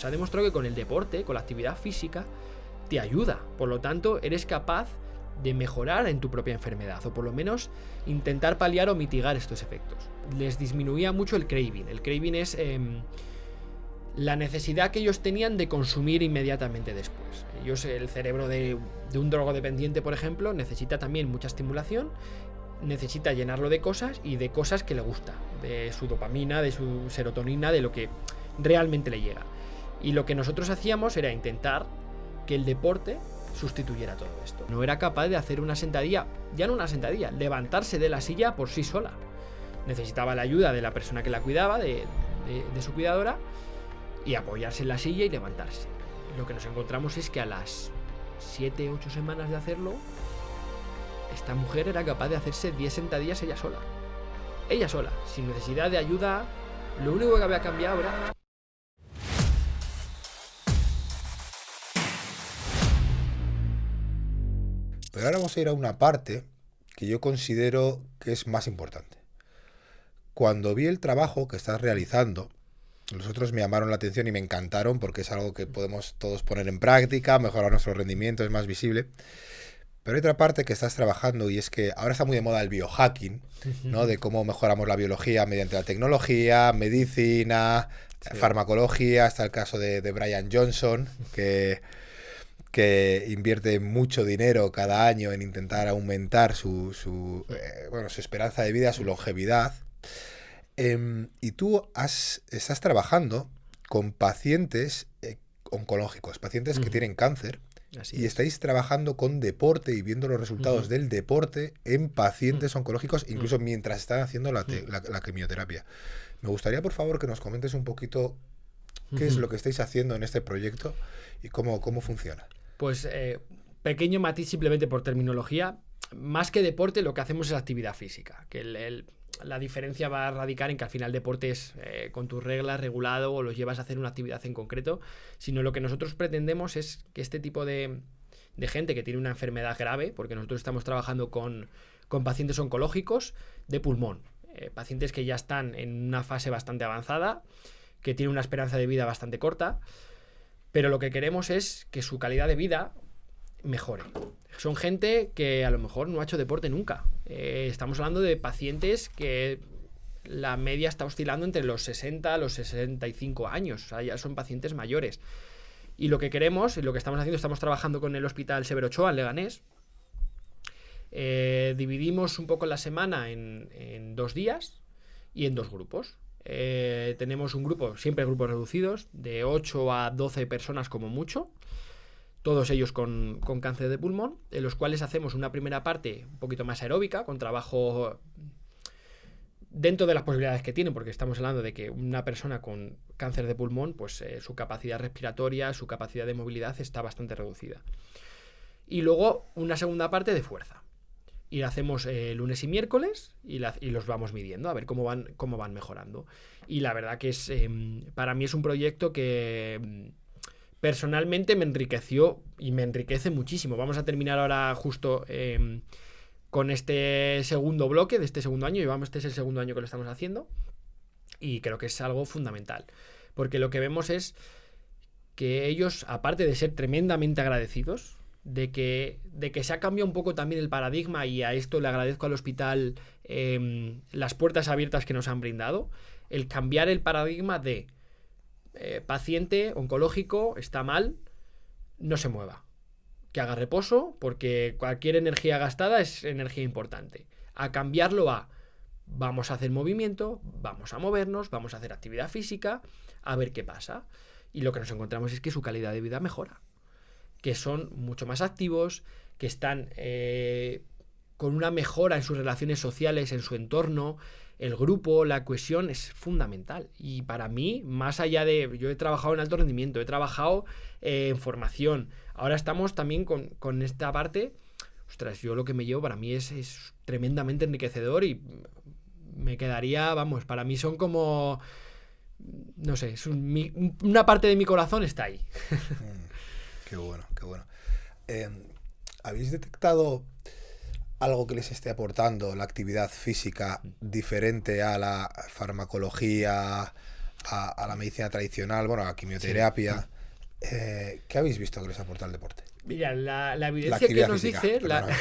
Se ha demostrado que con el deporte, con la actividad física, te ayuda. Por lo tanto, eres capaz de mejorar en tu propia enfermedad, o por lo menos intentar paliar o mitigar estos efectos. Les disminuía mucho el craving. El craving es la necesidad que ellos tenían de consumir inmediatamente después. El cerebro de un drogodependiente, por ejemplo, necesita también mucha estimulación, necesita llenarlo de cosas y de cosas que le gusta, de su dopamina, de su serotonina, de lo que realmente le llega. Y lo que nosotros hacíamos era intentar que el deporte sustituyera todo esto. No era capaz de hacer una sentadilla, ya no una sentadilla, levantarse de la silla por sí sola. Necesitaba la ayuda de la persona que la cuidaba, de su cuidadora, y apoyarse en la silla y levantarse. Lo que nos encontramos es que a las 7-8 semanas de hacerlo, esta mujer era capaz de hacerse 10 sentadillas ella sola. Ella sola, sin necesidad de ayuda. Lo único que había cambiado era... Pero ahora vamos a ir a una parte que yo considero que es más importante. Cuando vi el trabajo que estás realizando, los otros me llamaron la atención y me encantaron porque es algo que podemos todos poner en práctica, mejorar nuestro rendimiento, es más visible. Pero hay otra parte que estás trabajando y es que ahora está muy de moda el biohacking, ¿no? De cómo mejoramos la biología mediante la tecnología, medicina, sí, farmacología. Está el caso de Brian Johnson, que invierte mucho dinero cada año en intentar aumentar su esperanza de vida, su longevidad. Y tú estás trabajando con pacientes oncológicos, pacientes que tienen cáncer. Así estáis trabajando con deporte y viendo los resultados del deporte en pacientes oncológicos, incluso mientras están haciendo la quimioterapia. Me gustaría, por favor, que nos comentes un poquito qué es lo que estáis haciendo en este proyecto y cómo funciona. Pues pequeño matiz simplemente por terminología. Más que deporte, lo que hacemos es actividad física. Que la diferencia va a radicar en que al final deporte es con tus reglas, regulado, o los llevas a hacer una actividad en concreto, sino lo que nosotros pretendemos es que este tipo de gente que tiene una enfermedad grave, porque nosotros estamos trabajando con pacientes oncológicos de pulmón, pacientes que ya están en una fase bastante avanzada, que tienen una esperanza de vida bastante corta, pero lo que queremos es que su calidad de vida mejore. Son gente que a lo mejor no ha hecho deporte nunca. Estamos hablando de pacientes que la media está oscilando entre los 60 a los 65 años. O sea, ya son pacientes mayores. Y lo que queremos, y lo que estamos haciendo, estamos trabajando con el Hospital Severo Ochoa en Leganés. Dividimos un poco la semana en 2 días y en 2 grupos. Tenemos un grupo, siempre grupos reducidos, de 8 a 12 personas como mucho. Todos ellos con cáncer de pulmón, en los cuales hacemos una primera parte un poquito más aeróbica, con trabajo dentro de las posibilidades que tienen, porque estamos hablando de que una persona con cáncer de pulmón, pues su capacidad respiratoria, su capacidad de movilidad está bastante reducida. Y luego una segunda parte de fuerza. Y la hacemos lunes y miércoles y los vamos midiendo, a ver cómo van mejorando. Y la verdad que para mí es un proyecto que... personalmente me enriqueció y me enriquece muchísimo. Vamos a terminar ahora justo con este segundo bloque de este segundo año. Este es el segundo año que lo estamos haciendo y creo que es algo fundamental. Porque lo que vemos es que ellos, aparte de ser tremendamente agradecidos, de que se ha cambiado un poco también el paradigma, y a esto le agradezco al hospital las puertas abiertas que nos han brindado, el cambiar el paradigma de paciente oncológico está mal, no se mueva, que haga reposo, porque cualquier energía gastada es energía importante. A cambiarlo a vamos a hacer movimiento, vamos a movernos, vamos a hacer actividad física, a ver qué pasa. Y lo que nos encontramos es que su calidad de vida mejora, que son mucho más activos, que están con una mejora en sus relaciones sociales, en su entorno. El grupo, la cohesión es fundamental. Y para mí, más allá de... Yo he trabajado en alto rendimiento, he trabajado en formación. Ahora estamos también con esta parte. Ostras, yo lo que me llevo para mí es tremendamente enriquecedor y me quedaría... Vamos, para mí son como... No sé, una parte de mi corazón está ahí. Qué bueno, qué bueno. ¿Habéis detectado algo que les esté aportando la actividad física diferente a la farmacología, a la medicina tradicional, bueno, a la quimioterapia. ¿Qué habéis visto que les aporta el deporte? Mira, la La evidencia que actividad nos física, dice... perdona.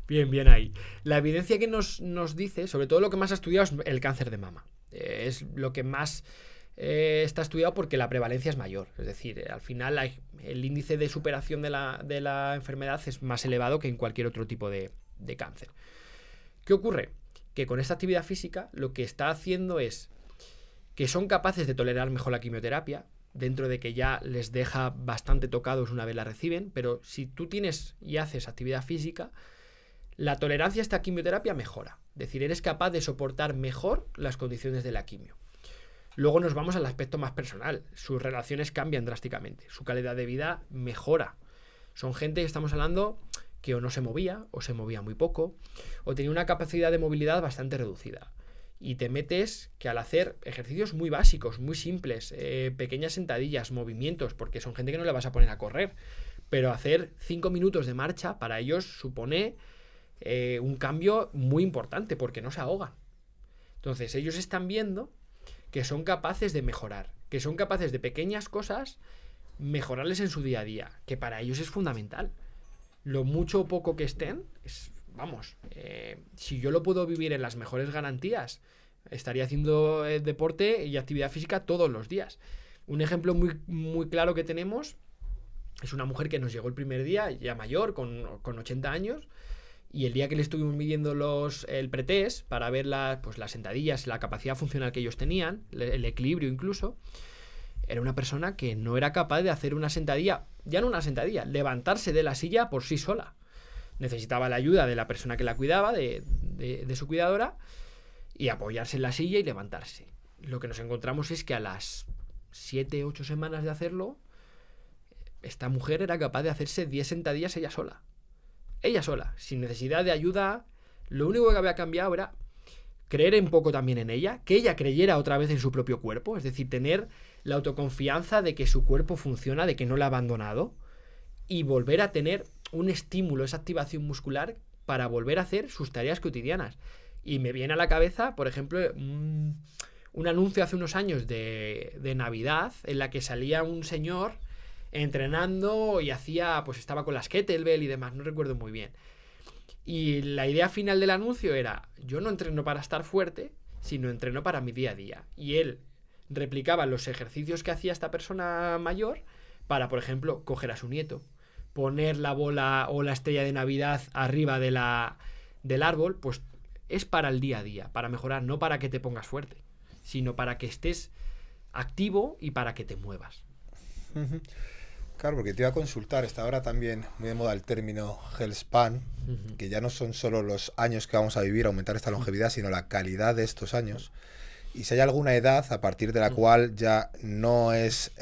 Bien ahí. La evidencia que nos dice, sobre todo lo que más ha estudiado es el cáncer de mama. Es lo que más está estudiado porque la prevalencia es mayor. Es decir, al final el índice de superación de la enfermedad es más elevado que en cualquier otro tipo de cáncer. ¿Qué ocurre? Que con esta actividad física lo que está haciendo es que son capaces de tolerar mejor la quimioterapia, dentro de que ya les deja bastante tocados una vez la reciben, pero si tú tienes y haces actividad física, la tolerancia a esta quimioterapia mejora. Es decir, eres capaz de soportar mejor las condiciones de la quimio. Luego nos vamos al aspecto más personal. Sus relaciones cambian drásticamente. Su calidad de vida mejora. Son gente que estamos hablando que o no se movía, o se movía muy poco, o tenía una capacidad de movilidad bastante reducida. Y te metes que al hacer ejercicios muy básicos, muy simples, pequeñas sentadillas, movimientos, porque son gente que no le vas a poner a correr, pero hacer 5 minutos de marcha para ellos supone un cambio muy importante porque no se ahogan. Entonces ellos están viendo que son capaces de mejorar, que son capaces de pequeñas cosas mejorarles en su día a día, que para ellos es fundamental. Lo mucho o poco que estén, si yo lo puedo vivir en las mejores garantías, estaría haciendo deporte y actividad física todos los días. Un ejemplo muy, muy claro que tenemos es una mujer que nos llegó el primer día, ya mayor, con 80 años, y el día que le estuvimos midiendo el pretest para ver las sentadillas, la capacidad funcional que ellos tenían, el equilibrio incluso, era una persona que no era capaz de hacer una sentadilla, ya no una sentadilla, levantarse de la silla por sí sola. Necesitaba la ayuda de la persona que la cuidaba, de su cuidadora, y apoyarse en la silla y levantarse. Lo que nos encontramos es que a las 7, 8 semanas de hacerlo, esta mujer era capaz de hacerse 10 sentadillas ella sola. Ella sola, sin necesidad de ayuda. Lo único que había cambiado era creer un poco también en ella, que ella creyera otra vez en su propio cuerpo, es decir, tener la autoconfianza de que su cuerpo funciona, de que no la ha abandonado, y volver a tener un estímulo, esa activación muscular para volver a hacer sus tareas cotidianas. Y me viene a la cabeza, por ejemplo, un anuncio hace unos años de Navidad en la que salía un señor entrenando y estaba con las kettlebell y demás, no recuerdo muy bien. Y la idea final del anuncio era, yo no entreno para estar fuerte, sino entreno para mi día a día. Y él replicaba los ejercicios que hacía esta persona mayor para, por ejemplo, coger a su nieto, poner la bola o la estrella de Navidad arriba del árbol, pues es para el día a día, para mejorar, no para que te pongas fuerte, sino para que estés activo y para que te muevas. Claro, porque te iba a consultar, está ahora también muy de moda el término health span, que ya no son solo los años que vamos a vivir, aumentar esta longevidad, sino la calidad de estos años. Y si hay alguna edad a partir de la cual ya no es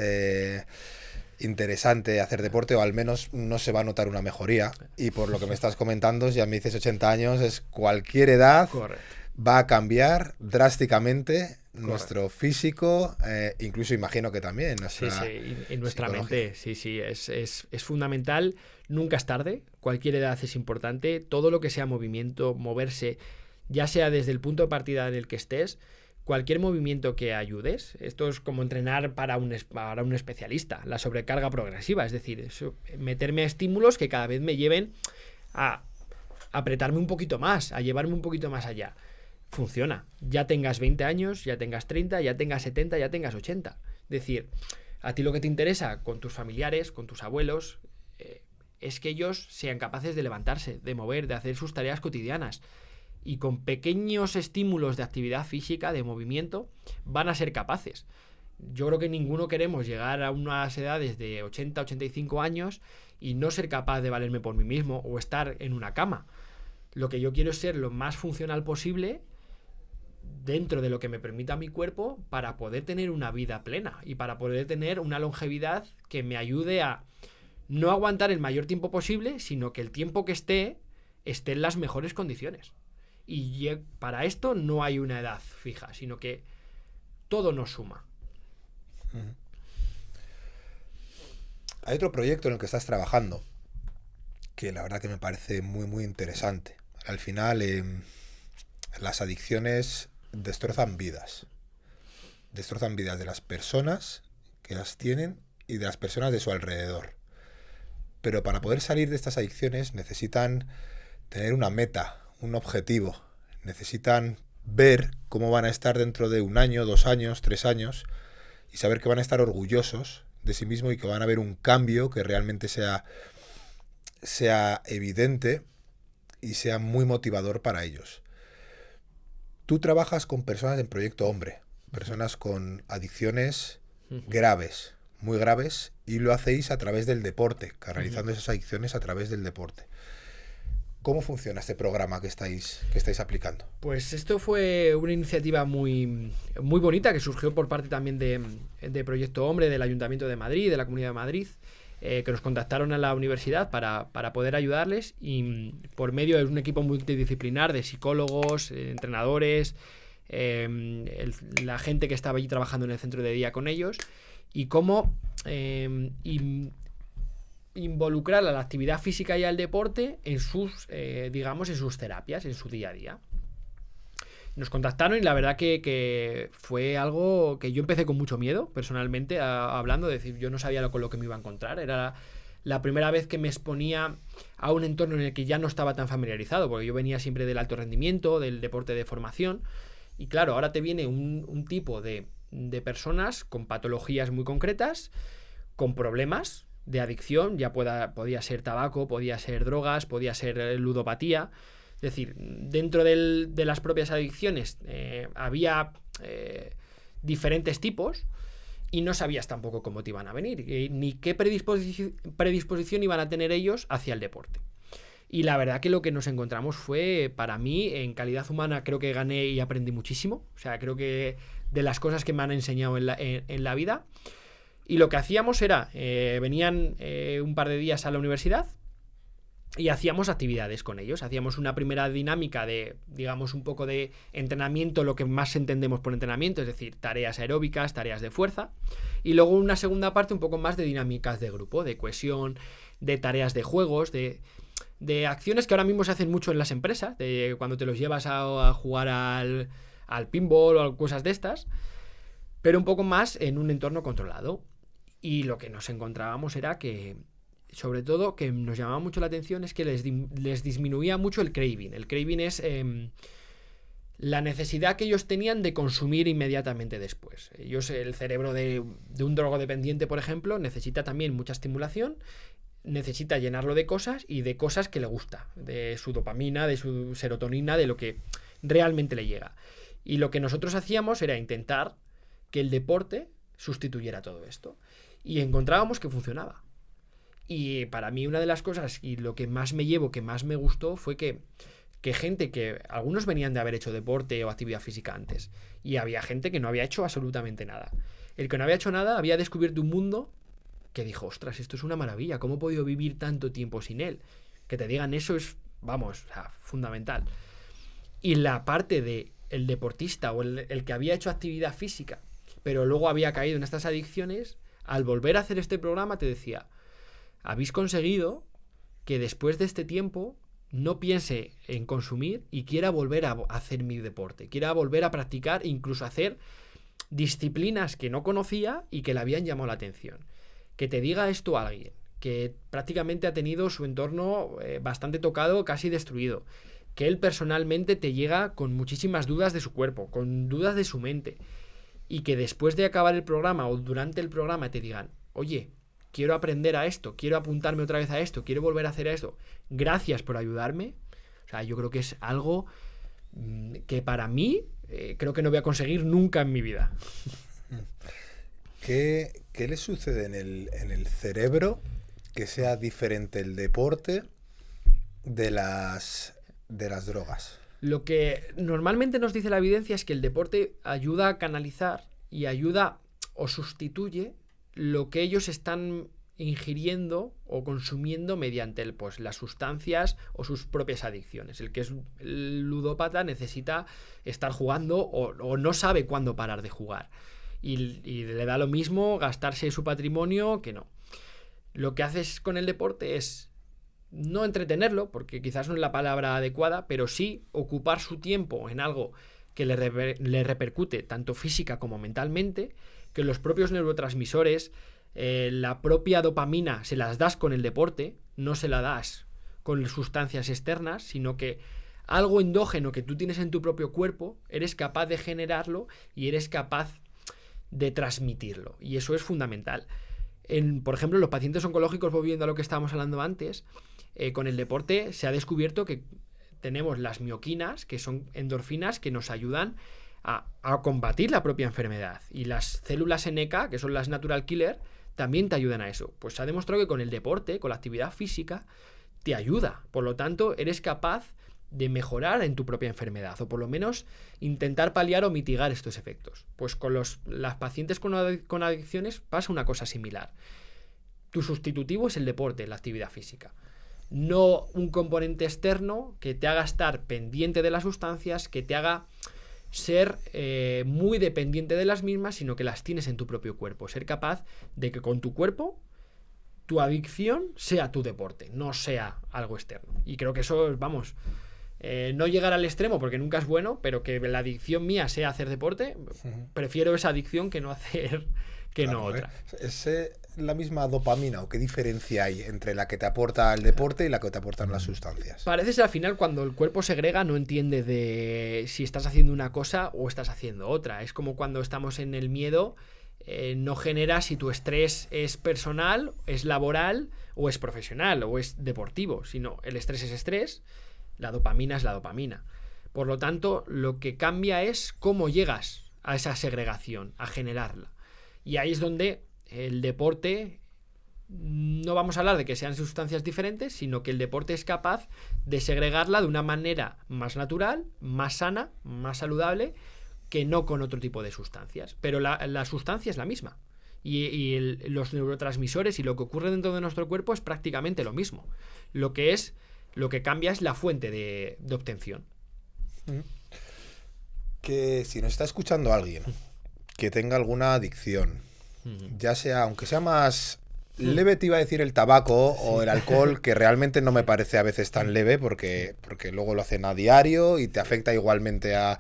interesante hacer deporte, o al menos no se va a notar una mejoría. Y por lo que me estás comentando, ya me dices 80 años, es cualquier edad. Correcto. Va a cambiar drásticamente nuestro físico, incluso imagino que también nuestra en nuestra mente, es fundamental. Nunca es tarde, cualquier edad es importante, todo lo que sea movimiento, moverse, ya sea desde el punto de partida en el que estés, cualquier movimiento que ayudes. Esto es como entrenar para un especialista, la sobrecarga progresiva, es decir, meterme a estímulos que cada vez me lleven a apretarme un poquito más, a llevarme un poquito más allá. Funciona. Ya tengas 20 años, ya tengas 30, ya tengas 70, ya tengas 80. Es decir, a ti lo que te interesa con tus familiares, con tus abuelos, es que ellos sean capaces de levantarse, de mover, de hacer sus tareas cotidianas. Y con pequeños estímulos de actividad física, de movimiento, van a ser capaces. Yo creo que ninguno queremos llegar a unas edades de 80, 85 años y no ser capaz de valerme por mí mismo o estar en una cama. Lo que yo quiero es ser lo más funcional posible dentro de lo que me permita mi cuerpo para poder tener una vida plena y para poder tener una longevidad que me ayude a no aguantar el mayor tiempo posible, sino que el tiempo que esté en las mejores condiciones. Y para esto no hay una edad fija, sino que todo nos suma. Hay otro proyecto en el que estás trabajando que la verdad que me parece muy muy interesante. Al final las adicciones destrozan vidas. destrozan vidas de las personas que las tienen y de las personas de su alrededor. Pero para poder salir de estas adicciones necesitan tener una meta, un objetivo. Necesitan ver cómo van a estar dentro de 1 año, 2 años, 3 años y saber que van a estar orgullosos de sí mismos y que van a ver un cambio que realmente sea evidente y sea muy motivador para ellos. Tú trabajas con personas en Proyecto Hombre, personas con adicciones graves, muy graves, y lo hacéis a través del deporte, canalizando esas adicciones a través del deporte. ¿Cómo funciona este programa que estáis aplicando? Pues esto fue una iniciativa muy, muy bonita que surgió por parte también de Proyecto Hombre, del Ayuntamiento de Madrid, de la Comunidad de Madrid, que nos contactaron a la universidad para poder ayudarles, y por medio de un equipo multidisciplinar de psicólogos, entrenadores, la gente que estaba allí trabajando en el centro de día con ellos, y cómo involucrar a la actividad física y al deporte en sus, digamos, en sus terapias, en su día a día. Nos contactaron y la verdad que fue algo que yo empecé con mucho miedo, personalmente, hablando, de decir, yo no sabía con lo que me iba a encontrar. Era la primera vez que me exponía a un entorno en el que ya no estaba tan familiarizado, porque yo venía siempre del alto rendimiento, del deporte de formación, y claro, ahora te viene un tipo de personas con patologías muy concretas, con problemas de adicción, ya podía ser tabaco, podía ser drogas, podía ser ludopatía. Es decir, dentro de las propias adicciones había diferentes tipos y no sabías tampoco cómo te iban a venir, ni qué predisposición iban a tener ellos hacia el deporte. Y la verdad que lo que nos encontramos fue, para mí, en calidad humana, creo que gané y aprendí muchísimo. O sea, creo que de las cosas que me han enseñado en la vida. Y lo que hacíamos era, venían un par de días a la universidad y hacíamos actividades con ellos. Hacíamos una primera dinámica de, digamos, un poco de entrenamiento, lo que más entendemos por entrenamiento, es decir, tareas aeróbicas, tareas de fuerza. Y luego una segunda parte un poco más de dinámicas de grupo, de cohesión, de tareas de juegos, de acciones que ahora mismo se hacen mucho en las empresas, de cuando te los llevas a jugar al pinball o cosas de estas, pero un poco más en un entorno controlado. Y lo que nos encontrábamos era que, sobre todo, que nos llamaba mucho la atención es que les disminuía mucho el craving. El craving es la necesidad que ellos tenían de consumir inmediatamente después. Ellos, el cerebro de un drogodependiente, por ejemplo, necesita también mucha estimulación, necesita llenarlo de cosas y de cosas que le gusta, de su dopamina, de su serotonina, de lo que realmente le llega. Y lo que nosotros hacíamos era intentar que el deporte sustituyera todo esto. Y encontrábamos que funcionaba. Y para mí una de las cosas, y lo que más me llevo, que más me gustó, fue que gente que, algunos venían de haber hecho deporte o actividad física antes, y había gente que no había hecho absolutamente nada. El que no había hecho nada había descubierto un mundo que dijo, ostras, esto es una maravilla, ¿cómo he podido vivir tanto tiempo sin él? Que te digan eso es, vamos, o sea, fundamental. Y la parte de el deportista o el que había hecho actividad física, pero luego había caído en estas adicciones, al volver a hacer este programa te decía, habéis conseguido que después de este tiempo no piense en consumir y quiera volver a hacer mi deporte, quiera volver a practicar, incluso hacer disciplinas que no conocía y que le habían llamado la atención. Que te diga esto a alguien que prácticamente ha tenido su entorno bastante tocado, casi destruido, que él personalmente te llega con muchísimas dudas de su cuerpo, con dudas de su mente, y que después de acabar el programa o durante el programa te digan, oye, quiero aprender a esto, quiero apuntarme otra vez a esto, quiero volver a hacer esto, gracias por ayudarme. O sea, yo creo que es algo que para mí creo que no voy a conseguir nunca en mi vida. ¿Qué le sucede en el cerebro que sea diferente el deporte de las drogas? Lo que normalmente nos dice la evidencia es que el deporte ayuda a canalizar y ayuda o sustituye lo que ellos están ingiriendo o consumiendo mediante las sustancias o sus propias adicciones. El que es el ludópata necesita estar jugando o no sabe cuándo parar de jugar. Y le da lo mismo gastarse su patrimonio que no. Lo que haces con el deporte es no entretenerlo, porque quizás no es la palabra adecuada, pero sí ocupar su tiempo en algo que le repercute tanto física como mentalmente, que los propios neurotransmisores, la propia dopamina, se las das con el deporte, no se la das con sustancias externas, sino que algo endógeno que tú tienes en tu propio cuerpo, eres capaz de generarlo y eres capaz de transmitirlo. Y eso es fundamental. Por ejemplo, en los pacientes oncológicos, volviendo a lo que estábamos hablando antes, con el deporte se ha descubierto que tenemos las mioquinas, que son endorfinas que nos ayudan a combatir la propia enfermedad. Y las células NK, que son las natural killer, también te ayudan a eso. Pues se ha demostrado que con el deporte, con la actividad física, te ayuda. Por lo tanto, eres capaz de mejorar en tu propia enfermedad, o por lo menos intentar paliar o mitigar estos efectos. Pues con las pacientes con adicciones pasa una cosa similar. Tu sustitutivo es el deporte, la actividad física. No un componente externo que te haga estar pendiente de las sustancias, que te haga ser muy dependiente de las mismas, sino que las tienes en tu propio cuerpo. Ser capaz de que con tu cuerpo tu adicción sea tu deporte, no sea algo externo. Y creo que eso, vamos, no llegar al extremo porque nunca es bueno, pero que la adicción mía sea hacer deporte, prefiero esa adicción que no hacer otra. ¿Es la misma dopamina o qué diferencia hay entre la que te aporta el deporte y la que te aportan las sustancias? Parece ser al final cuando el cuerpo segrega no entiende de si estás haciendo una cosa o estás haciendo otra. Es como cuando estamos en el miedo, no genera si tu estrés es personal, es laboral o es profesional o es deportivo, sino el estrés es estrés, la dopamina es la dopamina. Por lo tanto, lo que cambia es cómo llegas a esa segregación, a generarla. Y ahí es donde el deporte, no vamos a hablar de que sean sustancias diferentes, sino que el deporte es capaz de segregarla de una manera más natural, más sana, más saludable, que no con otro tipo de sustancias. Pero la sustancia es la misma. Y los neurotransmisores y lo que ocurre dentro de nuestro cuerpo es prácticamente lo mismo. Lo que cambia es la fuente de obtención. Que si nos está escuchando alguien que tenga alguna adicción, ya sea, aunque sea más leve, te iba a decir el tabaco o el alcohol, que realmente no me parece a veces tan leve porque luego lo hacen a diario y te afecta igualmente a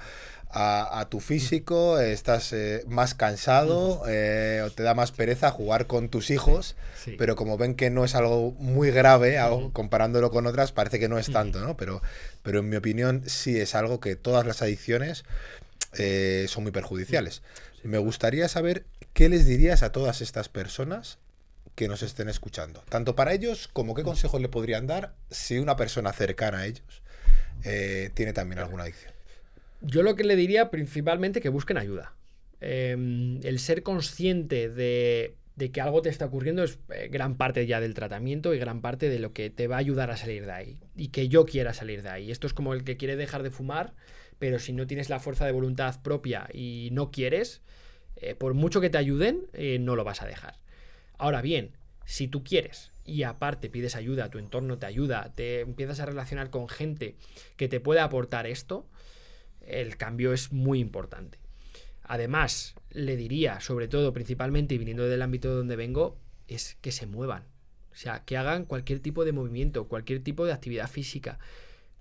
tu físico, estás más cansado, o te da más pereza jugar con tus hijos, pero como ven que no es algo muy grave, comparándolo con otras, parece que no es tanto, ¿no? Pero en mi opinión sí es algo que todas las adicciones son muy perjudiciales. Me gustaría saber qué les dirías a todas estas personas que nos estén escuchando, tanto para ellos como qué consejos le podrían dar si una persona cercana a ellos tiene también alguna adicción. Yo lo que le diría principalmente que busquen ayuda. El ser consciente de que algo te está ocurriendo es gran parte ya del tratamiento y gran parte de lo que te va a ayudar a salir de ahí. Y que yo quiera salir de ahí. Esto es como el que quiere dejar de fumar, pero si no tienes la fuerza de voluntad propia y no quieres, por mucho que te ayuden, no lo vas a dejar. Ahora bien, si tú quieres y aparte pides ayuda, tu entorno te ayuda, te empiezas a relacionar con gente que te puede aportar esto, el cambio es muy importante. Además, le diría, sobre todo, principalmente y viniendo del ámbito donde vengo, es que se muevan. O sea, que hagan cualquier tipo de movimiento, cualquier tipo de actividad física,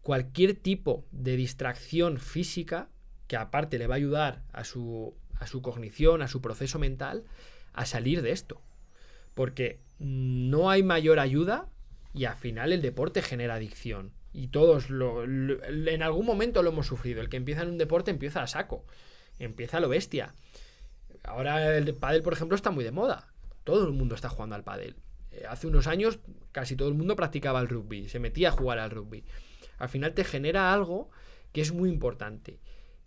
cualquier tipo de distracción física que aparte le va a ayudar a su cognición, a su proceso mental, a salir de esto. Porque no hay mayor ayuda y al final el deporte genera adicción. Y todos en algún momento lo hemos sufrido. El que empieza en un deporte empieza a saco. Empieza a lo bestia. Ahora el pádel, por ejemplo, está muy de moda. Todo el mundo está jugando al pádel. Hace unos años casi todo el mundo practicaba el rugby. Se metía a jugar al rugby. Al final te genera algo que es muy importante.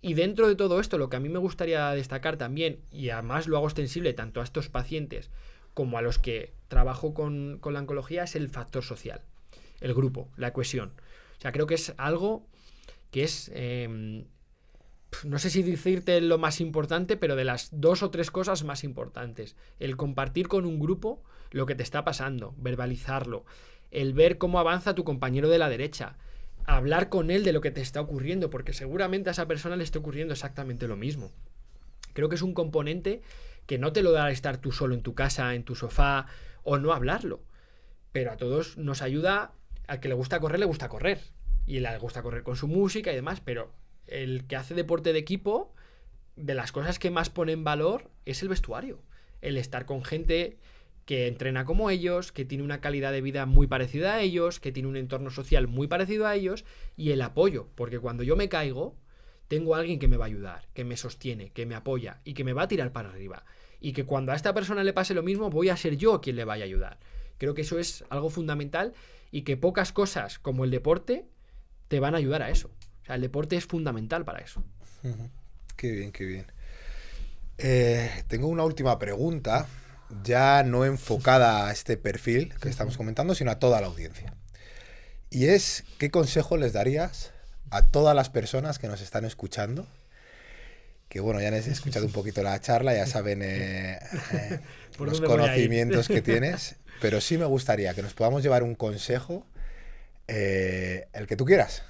Y dentro de todo esto, lo que a mí me gustaría destacar también, y además lo hago extensible tanto a estos pacientes como a los que trabajo con la oncología, es el factor social. El grupo, la cohesión. O sea, creo que es algo que es, no sé si decirte lo más importante, pero de las 2 o 3 cosas más importantes. El compartir con un grupo lo que te está pasando, verbalizarlo, el ver cómo avanza tu compañero de la derecha, hablar con él de lo que te está ocurriendo, porque seguramente a esa persona le está ocurriendo exactamente lo mismo. Creo que es un componente que no te lo da estar tú solo en tu casa, en tu sofá, o no hablarlo. Pero a todos nos ayuda. Al que le gusta correr, y le gusta correr con su música y demás, pero el que hace deporte de equipo, de las cosas que más pone en valor es el vestuario. El estar con gente que entrena como ellos, que tiene una calidad de vida muy parecida a ellos, que tiene un entorno social muy parecido a ellos, y el apoyo, porque cuando yo me caigo, tengo a alguien que me va a ayudar, que me sostiene, que me apoya y que me va a tirar para arriba. Y que cuando a esta persona le pase lo mismo, voy a ser yo quien le vaya a ayudar. Creo que eso es algo fundamental y que pocas cosas como el deporte te van a ayudar a eso. O sea, el deporte es fundamental para eso. Ujú. Qué bien, qué bien. Tengo una última pregunta, ya no enfocada a este perfil que estamos comentando, sino a toda la audiencia. Y es, ¿qué consejo les darías a todas las personas que nos están escuchando? Que bueno, ya han escuchado un poquito la charla, ya saben los conocimientos que tienes, pero sí me gustaría que nos podamos llevar un consejo, el que tú quieras.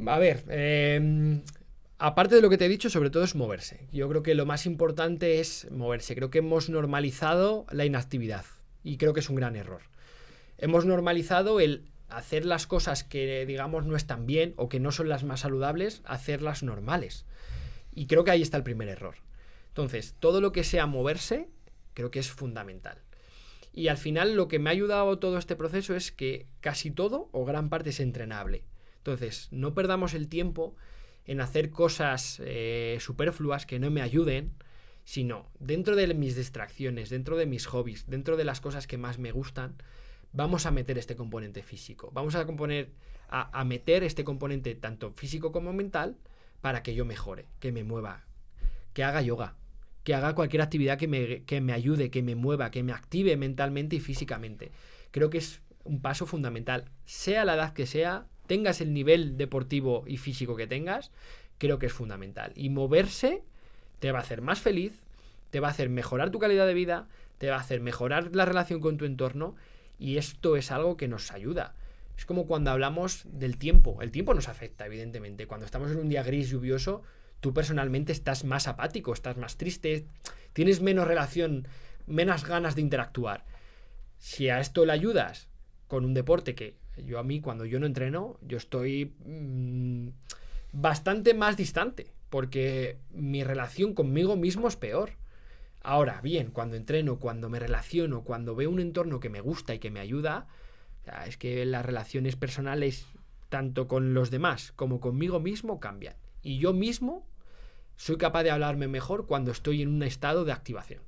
A ver, aparte de lo que te he dicho, sobre todo es moverse. Yo creo que lo más importante es moverse. Creo que hemos normalizado la inactividad y creo que es un gran error. Hemos normalizado el hacer las cosas que, digamos, no están bien o que no son las más saludables, hacerlas normales. Y creo que ahí está el primer error. Entonces, todo lo que sea moverse, creo que es fundamental. Y al final lo que me ha ayudado todo este proceso es que casi todo o gran parte es entrenable. Entonces, no perdamos el tiempo en hacer cosas superfluas que no me ayuden, sino dentro de mis distracciones, dentro de mis hobbies, dentro de las cosas que más me gustan, vamos a meter este componente físico. Vamos a meter este componente tanto físico como mental para que yo mejore, que me mueva, que haga yoga, que haga cualquier actividad que me ayude, que me mueva, que me active mentalmente y físicamente. Creo que es un paso fundamental. Sea la edad que sea, tengas el nivel deportivo y físico que tengas, creo que es fundamental. Y moverse te va a hacer más feliz, te va a hacer mejorar tu calidad de vida, te va a hacer mejorar la relación con tu entorno, y esto es algo que nos ayuda. Es como cuando hablamos del tiempo. El tiempo nos afecta, evidentemente. Cuando estamos en un día gris, lluvioso, tú personalmente estás más apático, estás más triste, tienes menos relación, menos ganas de interactuar. Si a esto le ayudas con un deporte que yo a mí, cuando yo no entreno, yo estoy bastante más distante, porque mi relación conmigo mismo es peor. Ahora, bien, cuando entreno, cuando me relaciono, cuando veo un entorno que me gusta y que me ayuda, o sea, es que las relaciones personales, tanto con los demás como conmigo mismo, cambian. Y yo mismo soy capaz de hablarme mejor cuando estoy en un estado de activación.